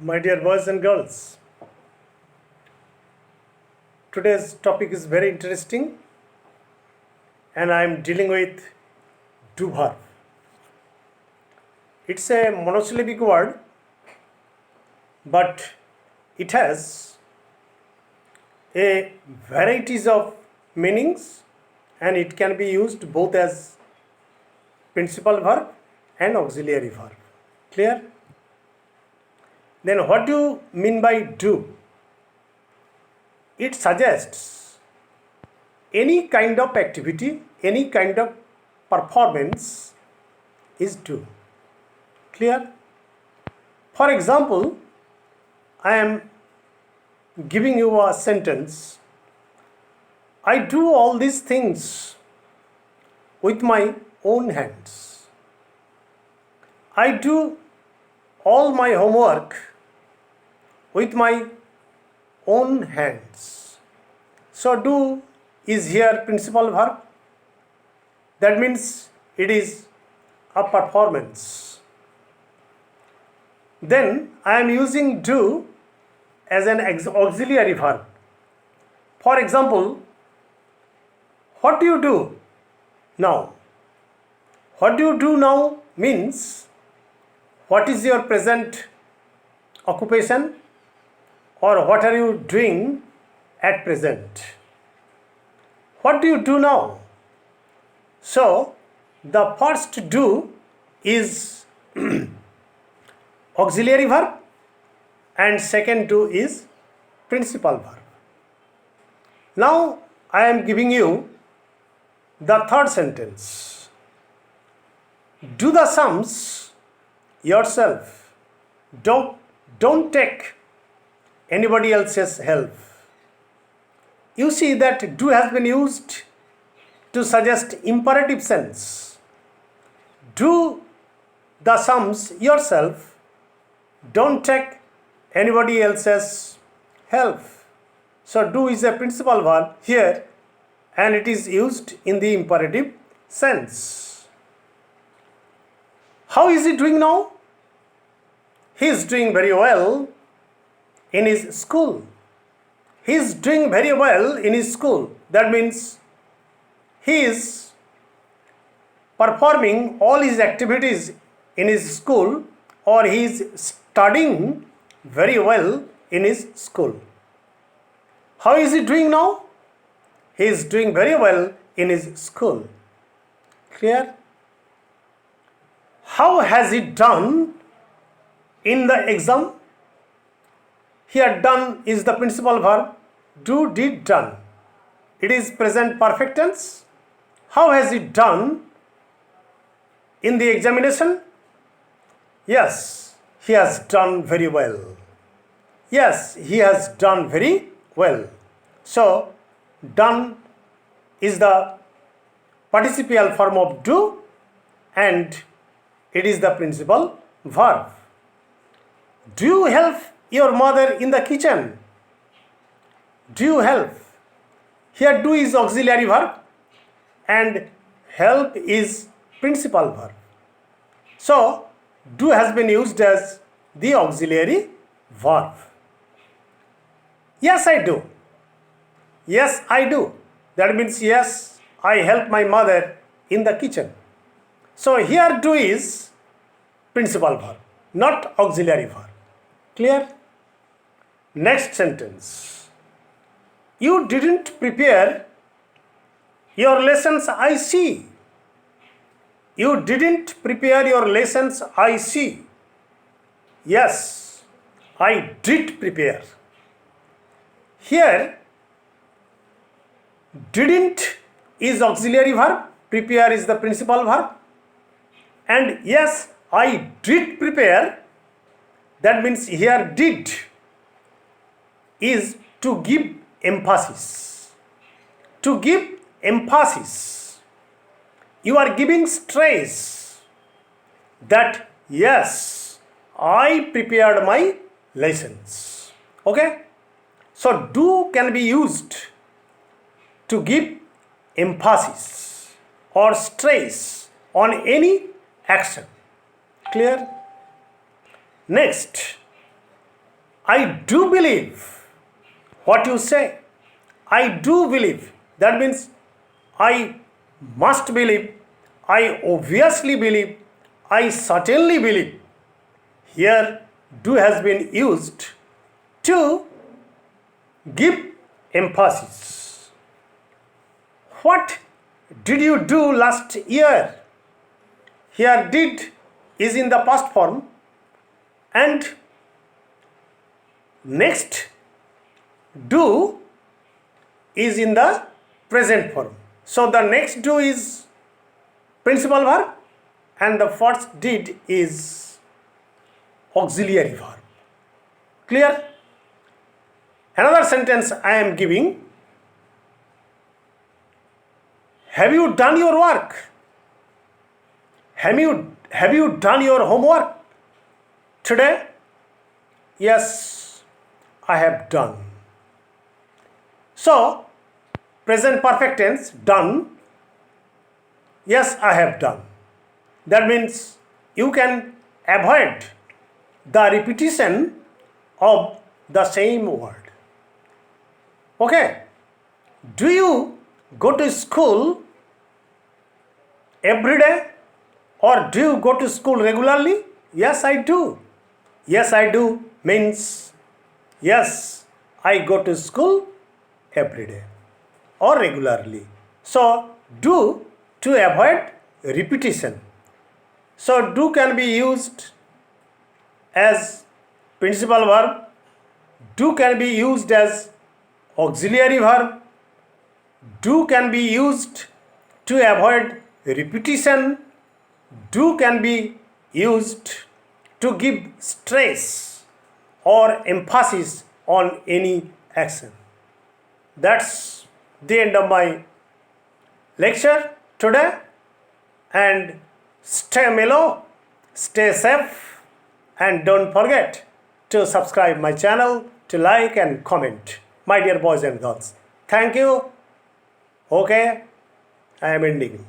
My dear boys and girls, today's topic is very interesting and I am dealing with do verb. It's a monosyllabic word, but it has a varieties of meanings and it can be used both as principal verb and auxiliary verb. Clear? Then what do you mean by do? It suggests any kind of activity, any kind of performance is do. Clear? For example, I am giving you a sentence. I do all these things with my own hands. I do all my homework with my own hands. So do is here principal verb. That means it is a performance. Then I am using do as an auxiliary verb. For example, what do you do now? What do you do now means what is your present occupation or what are you doing at present? What do you do now? So the first do is auxiliary verb and second do is principal verb. Now I am giving you the third sentence. Do the sums yourself. Don't take anybody else's help. You see that do has been used to suggest imperative sense. Do the sums yourself. Don't take anybody else's help. So do is a principal verb here and it is used in the imperative sense. How is he doing now? He is doing very well in his school. He is doing very well in his school. That means he is performing all his activities in his school or he is studying very well in his school. How is he doing now? He is doing very well in his school. Clear? How has he done in the exam? Here done is the principal verb. Do, did, done. It is present perfect tense. How has he done in the examination? Yes, he has done very well. Yes, he has done very well. So, done is the participial form of do and it is the principal verb. Do you help your mother in the kitchen? Do you help? Here do is auxiliary verb and help is principal verb. So, do has been used as the auxiliary verb. Yes, I do. Yes, I do. That means yes, I help my mother in the kitchen. So here do is principal verb, not auxiliary verb. Clear? Next sentence. You didn't prepare your lessons, I see. You didn't prepare your lessons, I see. Yes, I did prepare. Here, didn't is auxiliary verb, prepare is the principal verb. And yes, I did prepare. That means here did is to give emphasis. To give emphasis. You are giving stress that yes, I prepared my lessons. Okay? So do can be used to give emphasis or stress on any action. Clear? Next, I do believe what you say. I do believe. That means I must believe. I obviously believe. I certainly believe. Here, do has been used to give emphasis. What did you do last year? Here, did is in the past form, and next do is in the present form. So the next do is principal verb and the first did is auxiliary verb. Clear? Another sentence I am giving. Have you done your work? Have you done your homework today? Yes, I have done. So, present perfect tense, done. Yes, I have done. That means you can avoid the repetition of the same word. Okay? Do you go to school every day? Or do you go to school regularly? Yes, I do. Yes, I do means yes, I go to school every day or regularly. So, do to avoid repetition. So, do can be used as principal verb. Do can be used as auxiliary verb. Do can be used to avoid repetition. Do can be used to give stress or emphasis on any action. That's the end of my lecture today, and stay mellow, stay safe, and don't forget to subscribe my channel, to like and comment, my dear boys and girls. Thank you. Okay, I am ending.